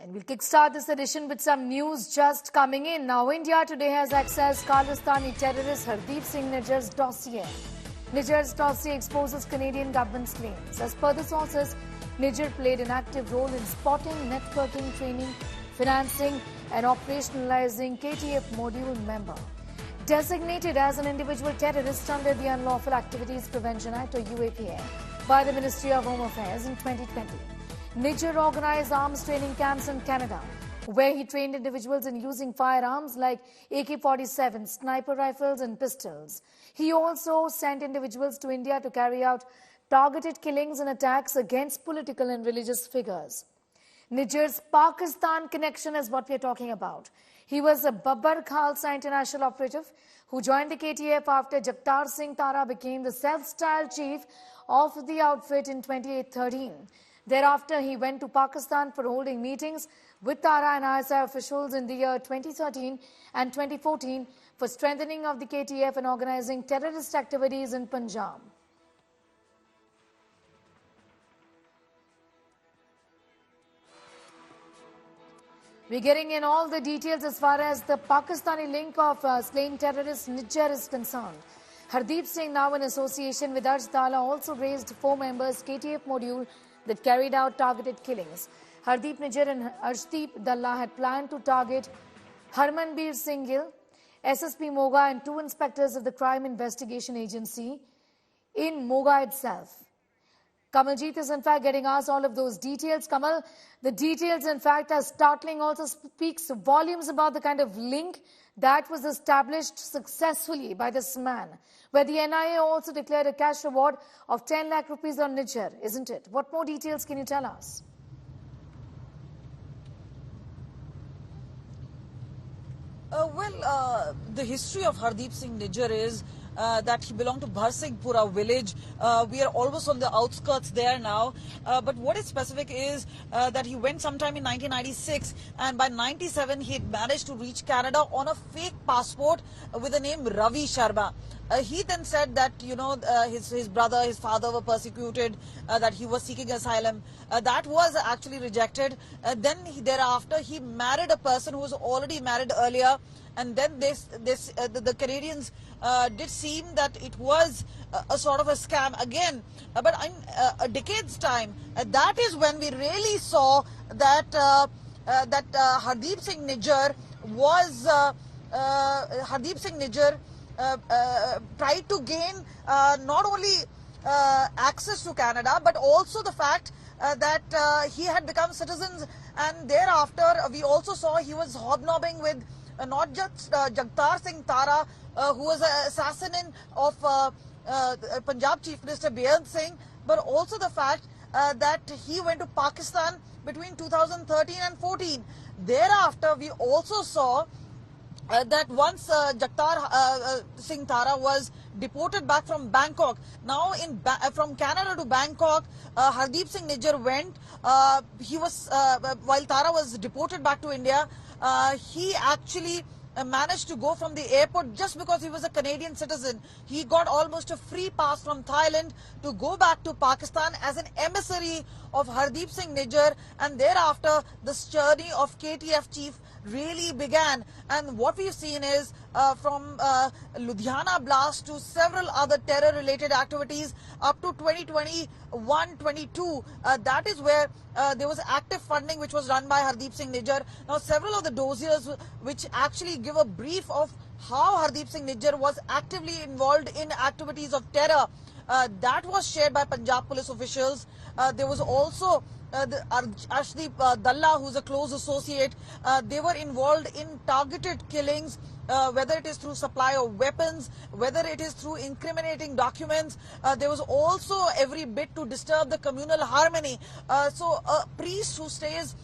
And we'll kickstart this edition with some news just coming in. Now, India today has accessed Khalistani terrorist Hardeep Singh Nijjar's dossier. Nijjar's dossier exposes Canadian government's claims. As per the sources, Nijjar played an active role in spotting, networking, training, financing and operationalizing KTF module member. Designated as an individual terrorist under the Unlawful Activities Prevention Act or UAPA by the Ministry of Home Affairs in 2020. Nijjar organized arms training camps in Canada, where he trained individuals in using firearms like AK-47, sniper rifles and pistols. He also sent individuals to India to carry out targeted killings and attacks against political and religious figures. Nijjar's Pakistan connection is what we are talking about. He was a Babbar Khalsa international operative who joined the KTF after Jagtar Singh Tara became the self-styled chief of the outfit in 2013. Thereafter, he went to Pakistan for holding meetings with Tara and ISI officials in the year 2013 and 2014 for strengthening of the KTF and organizing terrorist activities in Punjab. We're getting in all the details as far as the Pakistani link of slain terrorist Nijjar is concerned. Hardeep Singh, now in association with Arsh Dalla, also raised 4 members KTF module that carried out targeted killings. Hardeep Nijjar and Arshdeep Dalla had planned to target Harmanbir Singh Gill, SSP Moga and 2 inspectors of the Crime Investigation Agency in Moga itself. Kamaljeet is in fact getting asked all of those details. Kamal, the details in fact are startling, also speaks volumes about the kind of link that was established successfully by this man, where the NIA also declared a cash reward of 10 lakh rupees on Nijjar, isn't it? What more details can you tell us? The history of Hardeep Singh Nijjar is that he belonged to Bharsinghpura village. We are almost on the outskirts there now. But what is specific is that he went sometime in 1996, and by 97 he had managed to reach Canada on a fake passport with the name Ravi Sharma. He then said that, you know, his brother, his father were persecuted, that he was seeking asylum. That was actually rejected. Thereafter, he married a person who was already married earlier. And then the Canadians did seem that it was a sort of a scam again. But in a decade's time, that is when we really saw that Hardeep Singh Nijjar was Hardeep Singh Nijjar tried to gain not only access to Canada, but also the fact that he had become citizens. And thereafter, we also saw he was hobnobbing with not just Jagtar Singh Tara, who was an assassin of Punjab Chief Minister Beyant Singh, but also the fact that he went to Pakistan between 2013 and 14. Thereafter, we also saw that once Jagtar Singh Tara was deported back from Bangkok. Now, from Canada to Bangkok, Hardeep Singh Nijjar went. He was while Tara was deported back to India. He actually managed to go from the airport just because he was a Canadian citizen. He got almost a free pass from Thailand to go back to Pakistan as an emissary of Hardeep Singh Nijjar, and thereafter this journey of KTF chief really began. And what we've seen is from Ludhiana blast to several other terror related activities up to 2021-22, that is where there was active funding which was run by Hardeep Singh Nijjar. Now, several of the dossiers which actually give a brief of how Hardeep Singh Nijjar was actively involved in activities of terror, that was shared by Punjab police officials. There was also Arshdeep Dalla, who's a close associate. They were involved in targeted killings, whether it is through supply of weapons, whether it is through incriminating documents. There was also every bit to disturb the communal harmony. So a priest who stays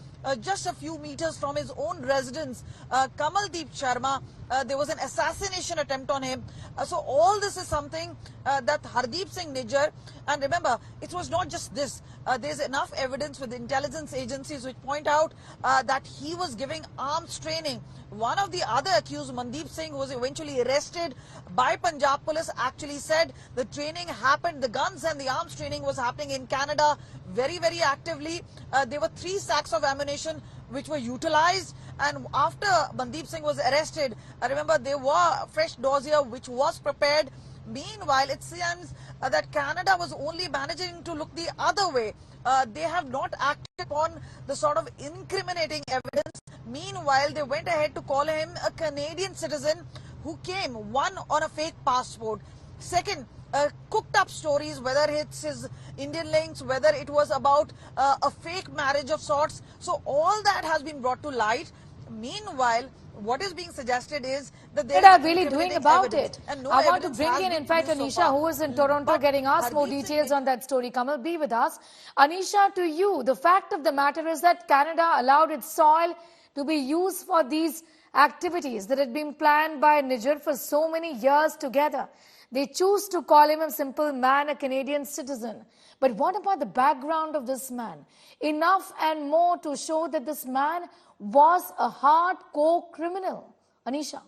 just a few meters from his own residence, Kamaldeep Sharma, there was an assassination attempt on him. So all this is something that Hardeep Singh Nijjar, and remember, it was not just this. There's enough evidence with intelligence agencies which point out that he was giving arms training. One of the other accused, Mandeep Singh, who was eventually arrested by Punjab police, actually said the training happened, the guns and the arms training was happening in Canada very, very actively. There were 3 sacks of ammunition which were utilized. And after Mandeep Singh was arrested, I remember there were fresh dossier which was prepared. Meanwhile, it seems that Canada was only managing to look the other way. They have not acted upon the sort of incriminating evidence. Meanwhile, they went ahead to call him a Canadian citizen who came, one, on a fake passport. Second, cooked up stories, whether it's his Indian links, whether it was about a fake marriage of sorts. So all that has been brought to light. Meanwhile, what is being suggested is that they are really doing about it. No, I want to bring in fact, Anisha, who is in Toronto, getting us more details on that story. Kamal, be with us. Anisha, to you, the fact of the matter is that Canada allowed its soil to be used for these activities that had been planned by Nijjar for so many years together. They choose to call him a simple man, a Canadian citizen. But what about the background of this man? Enough and more to show that this man was a hardcore criminal. Anisha.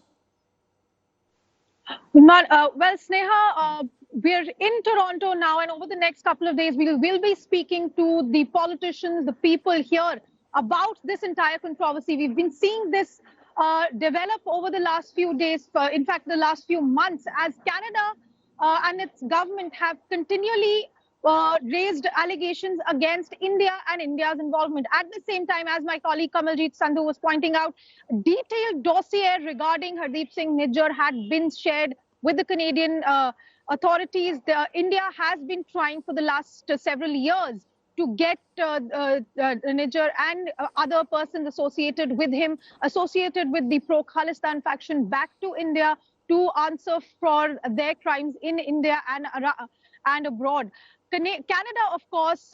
Well, Sneha, we're in Toronto now, and over the next couple of days, we'll be speaking to the politicians, the people here about this entire controversy. We've been seeing this develop over the last few days, in fact, the last few months, as Canada and its government have continually raised allegations against India and India's involvement. At the same time, as my colleague Kamaljeet Sandhu was pointing out, a detailed dossier regarding Hardeep Singh Nijjar had been shared with the Canadian authorities. India has been trying for the last several years to get Nijjar and other persons associated with him, associated with the pro-Khalistan faction, back to India to answer for their crimes in India and abroad. Canada, of course,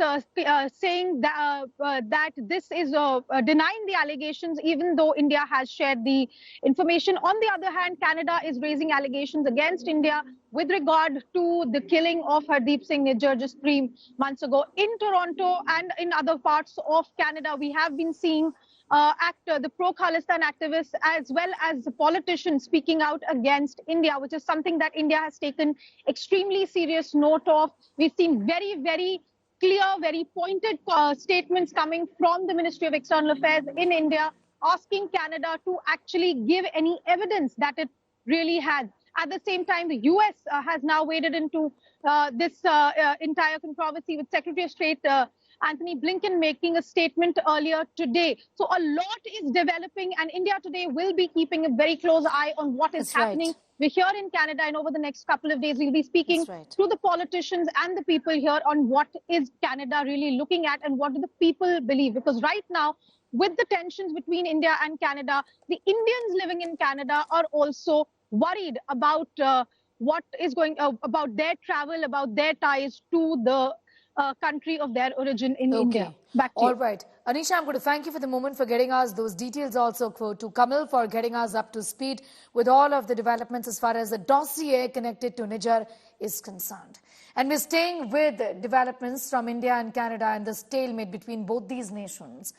saying that this is denying the allegations, even though India has shared the information. On the other hand, Canada is raising allegations against India with regard to the killing of Hardeep Singh Nijjar just 3 months ago. In Toronto and in other parts of Canada, we have been seeing the pro-Khalistan activists as well as the politicians speaking out against India, which is something that India has taken extremely serious note of. We've seen very, very clear, very pointed statements coming from the Ministry of External Affairs in India, asking Canada to actually give any evidence that it really has. At the same time, the US has now waded into this entire controversy, with Secretary of State Anthony Blinken making a statement earlier today. So a lot is developing, and India today will be keeping a very close eye on what is happening. We're here in Canada, and over the next couple of days, we'll be speaking to the politicians and the people here on what is Canada really looking at and what do the people believe. Because right now, with the tensions between India and Canada, the Indians living in Canada are also worried about what is going about their travel, about their ties to the country of their origin in India. Back to you. All right. Anisha, I'm going to thank you for the moment, for getting us those details, also to Kamal for getting us up to speed with all of the developments as far as the dossier connected to Nijjar is concerned. And we're staying with developments from India and Canada and the stalemate between both these nations.